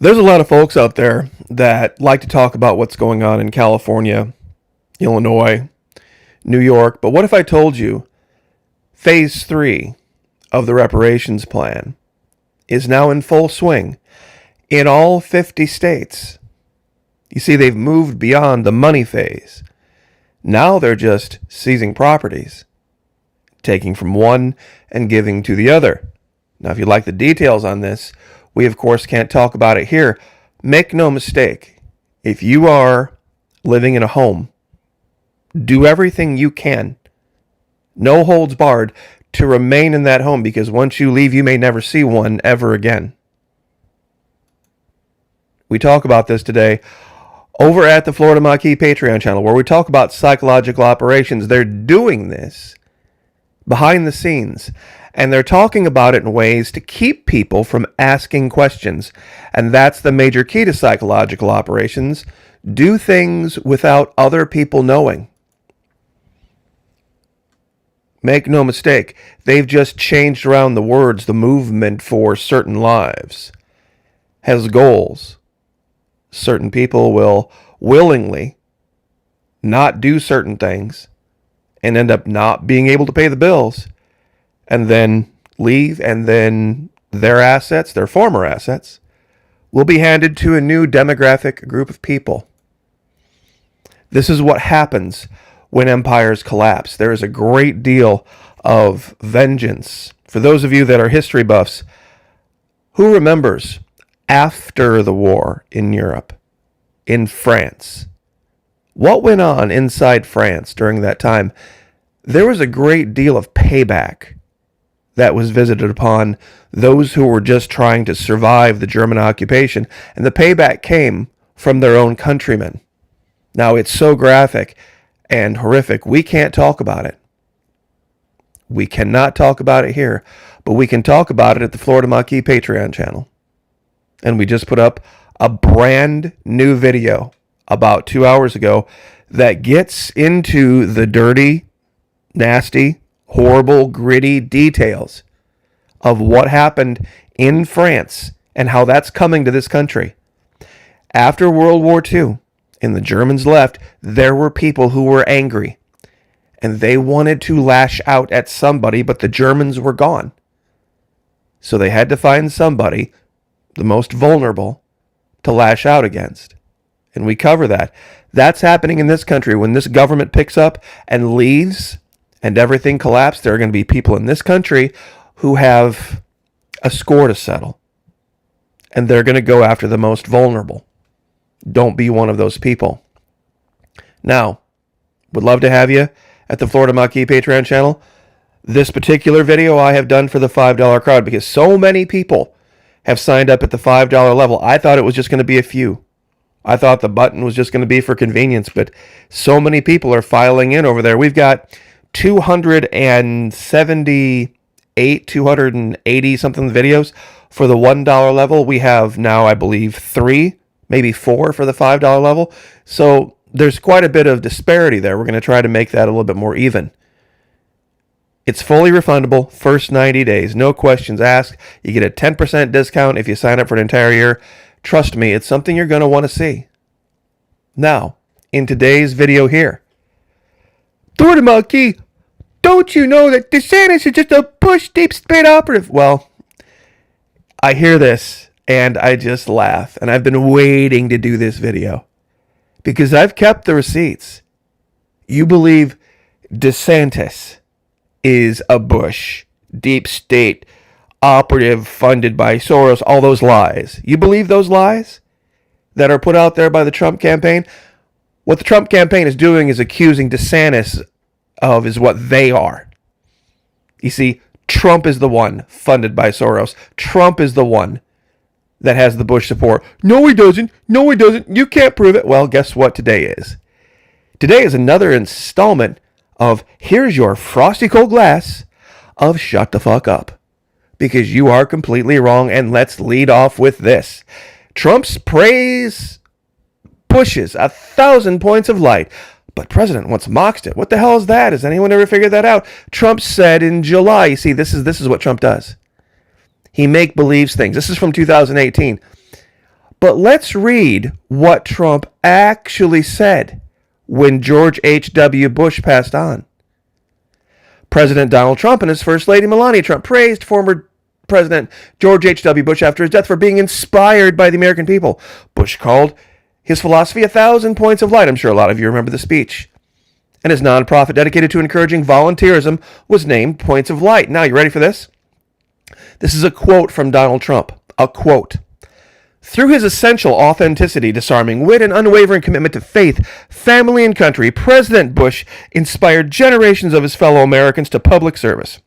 There's a lot of folks out there that like to talk about what's going on in California, Illinois, New York, but what if I told you phase 3 of the reparations plan is now in full swing in all 50 states? You see, they've moved beyond the money phase. Now they're just seizing properties, taking from one and giving to the other. Now, if you'd like the details on this, we of course can't talk about it here. Make no mistake, if you are living in a home, do everything you can, no holds barred, to remain in that home, because once you leave, you may never see one ever again. We talk about this today over at the Florida Maquis Patreon channel, where we talk about psychological operations. They're doing this behind the scenes, and they're talking about it in ways to keep people from asking questions. And that's the major key to psychological operations. Do things without other people knowing. Make no mistake, they've just changed around the words. The movement for certain lives has goals. Certain people will willingly not do certain things and end up not being able to pay the bills, and then leave, and then their assets, their former assets, will be handed to a new demographic group of people. This is what happens when empires collapse. There is a great deal of vengeance. For those of you that are history buffs, who remembers after the war in Europe, in France? What went on inside France during that time? There was a great deal of payback that was visited upon those who were just trying to survive the German occupation, and the payback came from their own countrymen. Now, it's so graphic and horrific, we can't talk about it. We cannot talk about it here, but we can talk about it at the Florida Maquis Patreon channel. And we just put up a brand new video about 2 hours ago that gets into the dirty, nasty, horrible, gritty details of what happened in France and how that's coming to this country. After World War II, and the Germans left, there were people who were angry, and they wanted to lash out at somebody, but the Germans were gone. So they had to find somebody, the most vulnerable, to lash out against. And we cover that. That's happening in this country. When this government picks up and leaves and everything collapses, there are going to be people in this country who have a score to settle. And they're going to go after the most vulnerable. Don't be one of those people. Now, would love to have you at the Florida Maquis Patreon channel. This particular video I have done for the $5 crowd because so many people have signed up at the $5 level. I thought it was just going to be a few. I thought the button was just going to be for convenience, but so many people are filing in over there. We've got 278, 280 something videos for the $1 level. We have now, I believe, 3, maybe 4 for the $5 level. So there's quite a bit of disparity there. We're going to try to make that a little bit more even. It's fully refundable, first 90 days, no questions asked. You get a 10% discount if you sign up for an entire year. Trust me, it's something you're going to want to see. Now, in today's video here, Florida Maquis, don't you know that DeSantis is just a Bush deep state operative? Well, I hear this and I just laugh, and I've been waiting to do this video because I've kept the receipts. You believe DeSantis is a Bush deep state operative funded by Soros, all those lies. You believe those lies that are put out there by the Trump campaign? What the Trump campaign is doing is accusing DeSantis of is what they are. You see, Trump is the one funded by Soros. Trump is the one that has the Bush support. No, he doesn't. No, he doesn't. You can't prove it. Well, guess what today is? Today is another installment of here's your frosty cold glass of shut the fuck up. Because you are completely wrong, and let's lead off with this. Trump's praise pushes 1,000 points of light, but President once mocked it. What the hell is that? Has anyone ever figured that out? Trump said in July, you see, this is what Trump does. He make-believes things. This is from 2018. But let's read what Trump actually said when George H.W. Bush passed on. President Donald Trump and his First Lady Melania Trump praised former President George H.W. Bush after his death for being inspired by the American people. Bush called his philosophy 1,000 points of light. I'm sure a lot of you remember the speech. And his nonprofit dedicated to encouraging volunteerism was named Points of Light. Now, you ready for this? This is a quote from Donald Trump. A quote. Through his essential authenticity, disarming wit, and unwavering commitment to faith, family, and country, President Bush inspired generations of his fellow Americans to public service.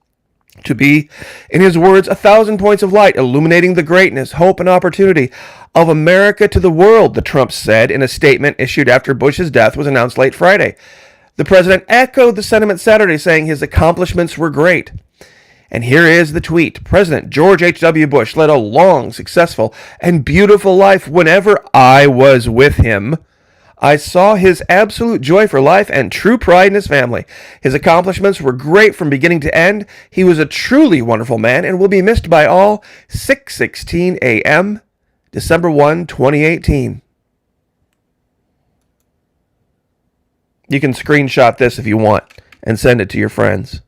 To be, in his words, 1,000 points of light, illuminating the greatness, hope, and opportunity of America to the world, the Trump said in a statement issued after Bush's death was announced late Friday. The president echoed the sentiment Saturday, saying his accomplishments were great. And here is the tweet. President George H.W. Bush led a long, successful, and beautiful life. Whenever I was with him, I saw his absolute joy for life and true pride in his family. His accomplishments were great from beginning to end. He was a truly wonderful man and will be missed by all. 6:16 a.m., December 1, 2018. You can screenshot this if you want and send it to your friends.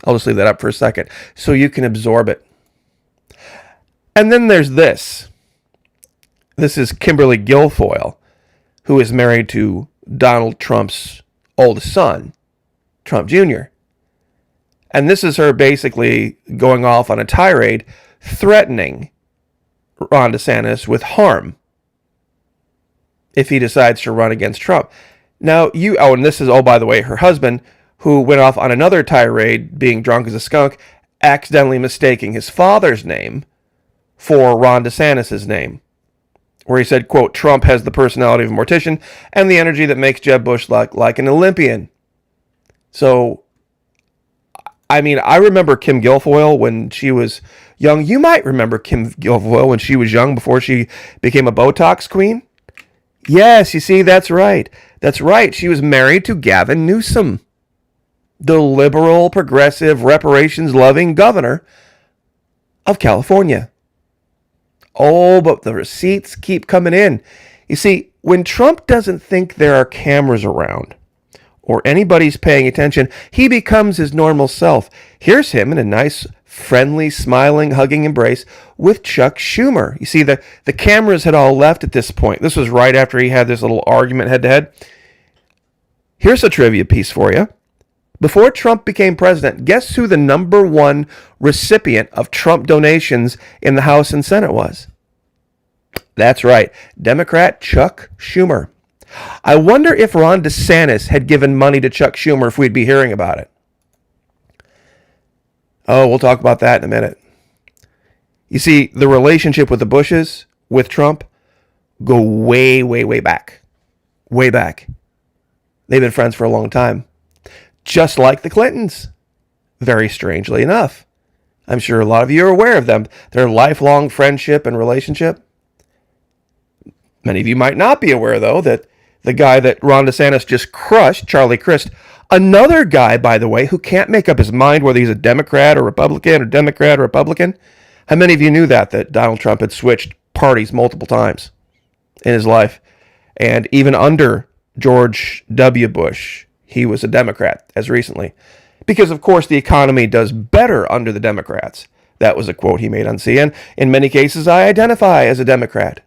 I'll just leave that up for a second so you can absorb it. And then there's this. This is Kimberly Guilfoyle, who is married to Donald Trump's oldest son, Trump Jr. And this is her basically going off on a tirade, threatening Ron DeSantis with harm if he decides to run against Trump. Now, and this is, by the way, her husband, who went off on another tirade, being drunk as a skunk, accidentally mistaking his father's name for Ron DeSantis' name, where he said, quote, Trump has the personality of a mortician and the energy that makes Jeb Bush look like an Olympian. So, I mean, I remember Kim Guilfoyle when she was young. You might remember Kim Guilfoyle when she was young before she became a Botox queen. Yes, you see, that's right. That's right. She was married to Gavin Newsom, the liberal, progressive, reparations-loving governor of California. Oh, but the receipts keep coming in. You see, when Trump doesn't think there are cameras around or anybody's paying attention, he becomes his normal self. Here's him in a nice, friendly, smiling, hugging embrace with Chuck Schumer. You see, the cameras had all left at this point. This was right after he had this little argument head-to-head. Here's a trivia piece for you. Before Trump became president, guess who the number one recipient of Trump donations in the House and Senate was? That's right, Democrat Chuck Schumer. I wonder if Ron DeSantis had given money to Chuck Schumer, if we'd be hearing about it. Oh, we'll talk about that in a minute. You see, the relationship with the Bushes, with Trump, go way, way, way back. Way back. They've been friends for a long time. Just like the Clintons, very strangely enough. I'm sure a lot of you are aware of them, their lifelong friendship and relationship. Many of you might not be aware, though, that the guy that Ron DeSantis just crushed, Charlie Crist, another guy, by the way, who can't make up his mind whether he's a Democrat or Republican or Democrat or Republican. How many of you knew that Donald Trump had switched parties multiple times in his life? And even under George W. Bush, he was a Democrat as recently. Because, of course, the economy does better under the Democrats. That was a quote he made on CNN. In many cases, I identify as a Democrat.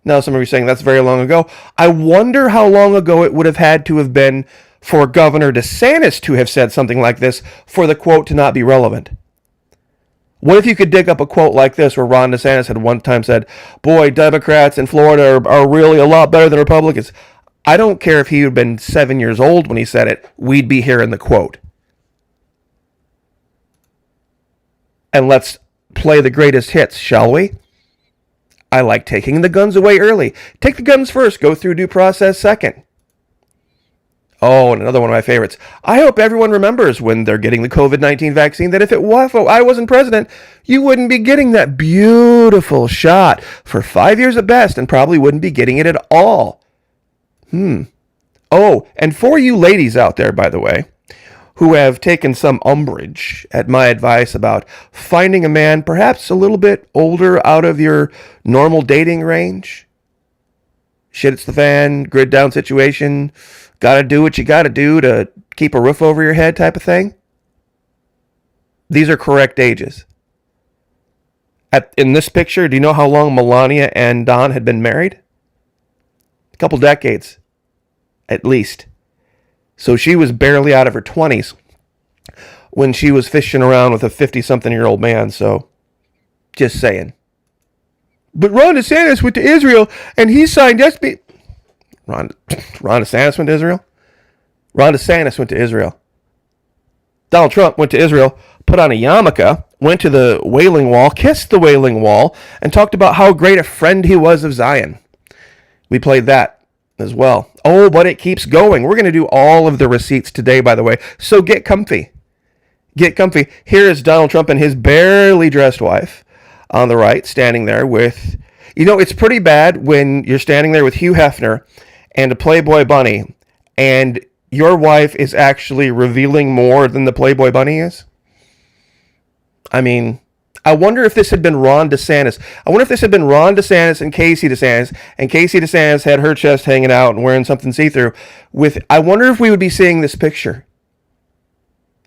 Now, some of you are saying that's very long ago. I wonder how long ago it would have had to have been for Governor DeSantis to have said something like this for the quote to not be relevant. What if you could dig up a quote like this where Ron DeSantis had one time said, boy, Democrats in Florida are really a lot better than Republicans. I don't care if he had been 7 years old when he said it, we'd be hearing the quote. And let's play the greatest hits, shall we? I like taking the guns away early. Take the guns first, go through due process second. Oh, and another one of my favorites. I hope everyone remembers when they're getting the COVID-19 vaccine that if I wasn't president, you wouldn't be getting that beautiful shot for 5 years at best and probably wouldn't be getting it at all. Oh, and for you ladies out there, by the way, who have taken some umbrage at my advice about finding a man perhaps a little bit older out of your normal dating range. Shit hits the fan, grid down situation, gotta do what you gotta do to keep a roof over your head type of thing. These are correct ages. In this picture, do you know how long Melania and Don had been married? A couple decades, at least. So she was barely out of her 20s when she was fishing around with a 50-something-year-old man, so just saying. But Ron DeSantis went to Israel, and he signed SB... Ron DeSantis went to Israel? Ron DeSantis went to Israel. Donald Trump went to Israel, put on a yarmulke, went to the Wailing Wall, kissed the Wailing Wall, and talked about how great a friend he was of Zion. We played that as well. Oh, but it keeps going. We're going to do all of the receipts today, by the way, so get comfy. Get comfy. Here is Donald Trump and his barely dressed wife on the right, standing there with... You know, it's pretty bad when you're standing there with Hugh Hefner and a Playboy bunny, and your wife is actually revealing more than the Playboy bunny is. I mean, I wonder if this had been Ron DeSantis. I wonder if this had been Ron DeSantis and Casey DeSantis had her chest hanging out and wearing something see-through. I wonder if we would be seeing this picture.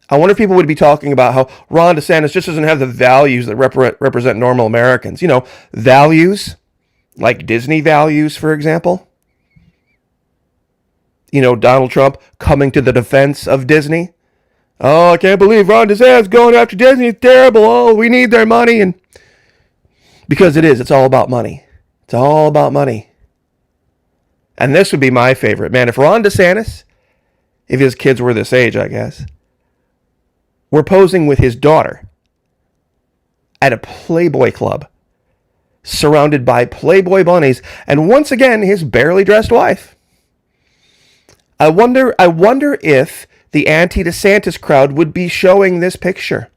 I wonder if people would be talking about how Ron DeSantis just doesn't have the values that represent normal Americans. You know, values, like Disney values, for example. You know, Donald Trump coming to the defense of Disney. Oh, I can't believe Ron DeSantis going after Disney. It's terrible. Oh, we need their money. And because it is. It's all about money. It's all about money. And this would be my favorite. Man, if Ron DeSantis, if his kids were this age, I guess, were posing with his daughter at a Playboy club, surrounded by Playboy bunnies, and once again, his barely dressed wife. I wonder if the anti-DeSantis crowd would be showing this picture.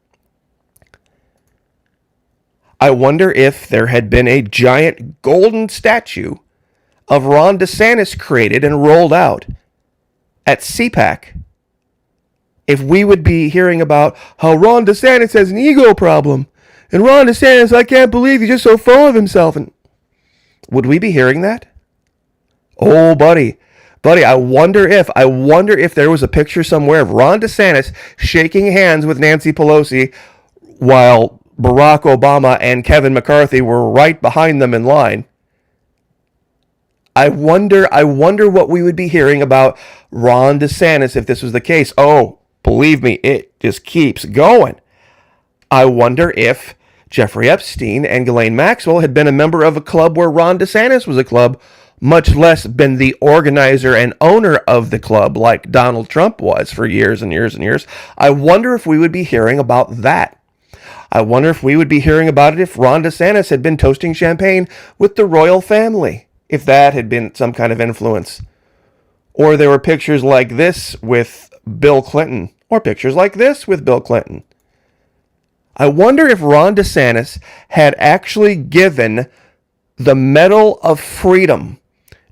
I wonder if there had been a giant golden statue of Ron DeSantis created and rolled out at CPAC. If we would be hearing about how Ron DeSantis has an ego problem, and Ron DeSantis, I can't believe he's just so full of himself. And would we be hearing that? Oh, buddy, I wonder if there was a picture somewhere of Ron DeSantis shaking hands with Nancy Pelosi while Barack Obama and Kevin McCarthy were right behind them in line. I wonder what we would be hearing about Ron DeSantis if this was the case. Oh, believe me, it just keeps going. I wonder if Jeffrey Epstein and Ghislaine Maxwell had been a member of a club where Ron DeSantis was a club, much less been the organizer and owner of the club like Donald Trump was for years and years and years. I wonder if we would be hearing about that. I wonder if we would be hearing about it if Ron DeSantis had been toasting champagne with the royal family, if that had been some kind of influence. Or there were pictures like this with Bill Clinton, or pictures like this with Bill Clinton. I wonder if Ron DeSantis had actually given the Medal of Freedom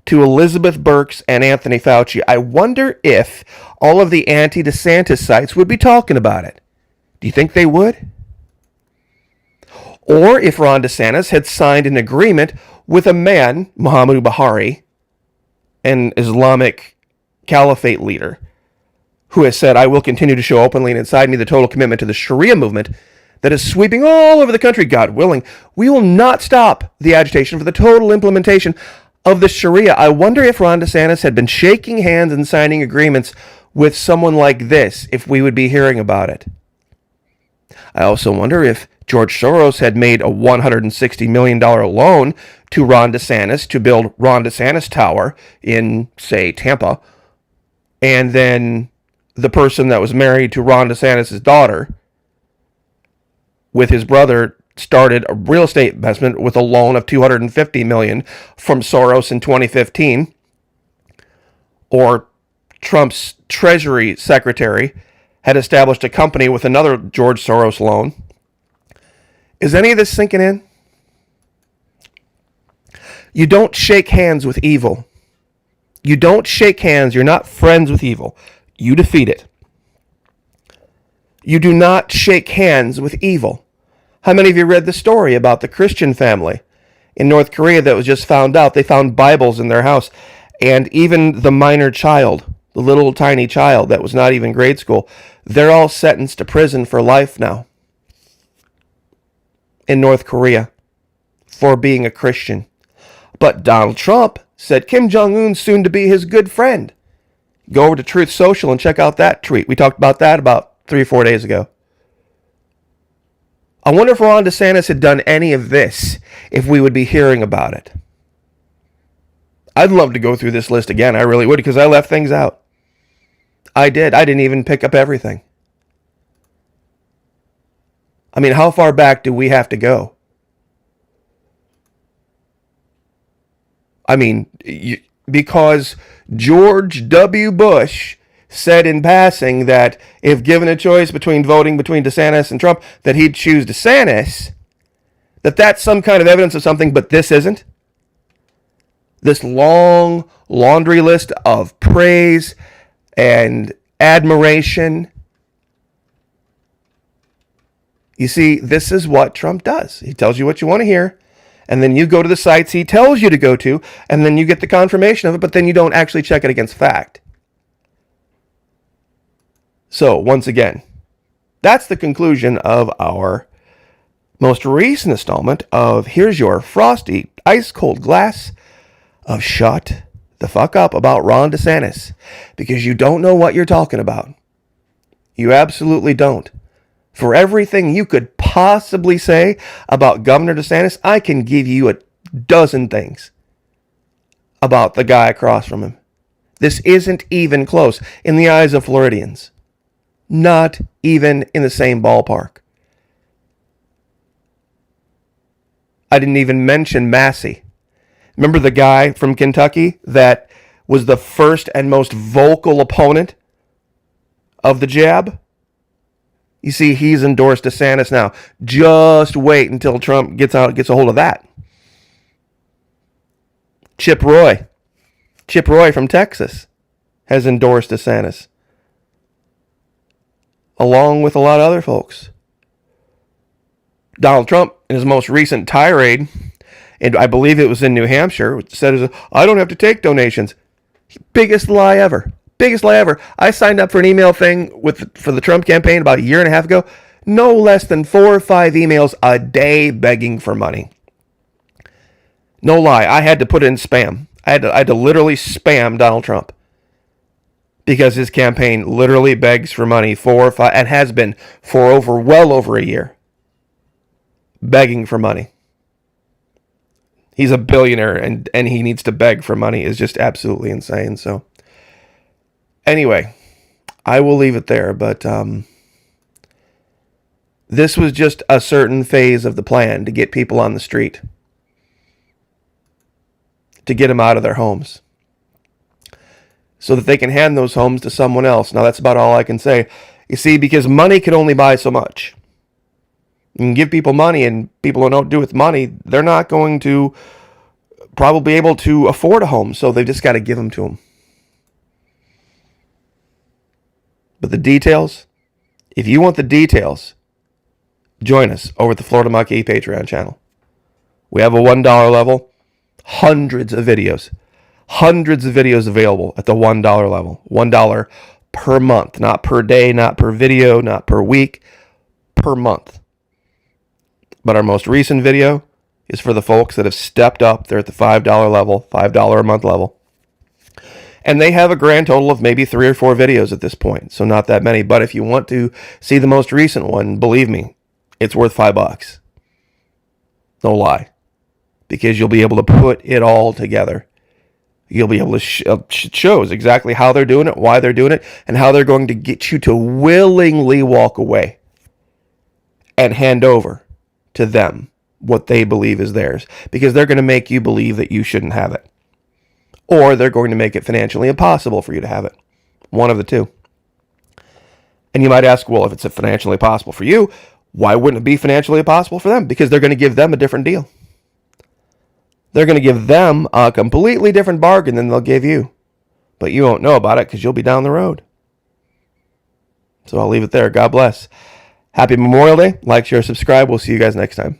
to Elizabeth Birx and Anthony Fauci. I wonder if all of the anti-DeSantis sites would be talking about it. Do you think they would? Or if Ron DeSantis had signed an agreement with a man, Muhammad Buhari, an Islamic caliphate leader, who has said, I will continue to show openly and inside me the total commitment to the Sharia movement that is sweeping all over the country, God willing. We will not stop the agitation for the total implementation of the Sharia. I wonder if Ron DeSantis had been shaking hands and signing agreements with someone like this, if we would be hearing about it. I also wonder if George Soros had made a $160 million loan to Ron DeSantis to build Ron DeSantis Tower in, say, Tampa, and then the person that was married to Ron DeSantis' daughter with his brother started a real estate investment with a loan of $250 million from Soros in 2015. Or Trump's Treasury Secretary had established a company with another George Soros loan. Is any of this sinking in? You don't shake hands with evil. You don't shake hands. You're not friends with evil. You defeat it. You do not shake hands with evil. How many of you read the story about the Christian family in North Korea that was just found out? They found Bibles in their house, and even the minor child, the little tiny child that was not even grade school, they're all sentenced to prison for life now in North Korea for being a Christian. But Donald Trump said Kim Jong-un's soon to be his good friend. Go over to Truth Social and check out that tweet. We talked about that about 3 or 4 days ago. I wonder if Ron DeSantis had done any of this, if we would be hearing about it. I'd love to go through this list again. I really would, because I left things out. I did. I didn't even pick up everything. I mean, how far back do we have to go? I mean, because George W. Bush said in passing that if given a choice between voting between DeSantis and Trump, that he'd choose DeSantis, that's some kind of evidence of something, but this isn't. This long laundry list of praise and admiration. You see, this is what Trump does. He tells you what you want to hear, and then you go to the sites he tells you to go to, and then you get the confirmation of it, but then you don't actually check it against fact. So, once again, that's the conclusion of our most recent installment of Here's Your Frosty Ice Cold Glass of Shut the Fuck Up about Ron DeSantis, because you don't know what you're talking about. You absolutely don't. For everything you could possibly say about Governor DeSantis, I can give you a dozen things about the guy across from him. This isn't even close in the eyes of Floridians. Not even in the same ballpark. I didn't even mention Massey. Remember the guy from Kentucky that was the first and most vocal opponent of the jab? You see, he's endorsed DeSantis now. Just wait until Trump gets a hold of that. Chip Roy from Texas has endorsed DeSantis, along with a lot of other folks. Donald Trump, in his most recent tirade, and I believe it was in New Hampshire, said, I don't have to take donations. Biggest lie ever. Biggest lie ever. I signed up for an email thing for the Trump campaign about a year and a half ago. No less than 4 or 5 emails a day begging for money. No lie. I had to put it in spam. I had to literally spam Donald Trump, because his campaign literally begs for money 4 or 5, and has been for well over a year. Begging for money. He's a billionaire, and he needs to beg for money is just absolutely insane. So anyway, I will leave it there, but this was just a certain phase of the plan to get people on the street, to get them out of their homes, so that they can hand those homes to someone else. Now, that's about all I can say. You see, because money can only buy so much. You can give people money, and people who don't do with money, they're not going to probably be able to afford a home, so they've just got to give them to them. But the details, if you want the details, join us over at the Florida Monkey Patreon channel. We have a $1 level, hundreds of videos available at the $1 level. $1 per month, not per day, not per video, not per week, per month. But our most recent video is for the folks that have stepped up. They're at the $5 level, $5 a month level. And they have a grand total of maybe 3 or 4 videos at this point, so not that many. But if you want to see the most recent one, believe me, it's worth $5. No lie. Because you'll be able to put it all together. You'll be able to shows exactly how they're doing it, why they're doing it, and how they're going to get you to willingly walk away and hand over to them what they believe is theirs, because they're going to make you believe that you shouldn't have it, or they're going to make it financially impossible for you to have it. One of the two. And you might ask, well, if it's financially possible for you, why wouldn't it be financially impossible for them? Because they're going to give them a different deal. They're going to give them a completely different bargain than they'll give you, but you won't know about it because you'll be down the road. So I'll leave it there. God bless. Happy Memorial Day. Like, share, subscribe. We'll see you guys next time.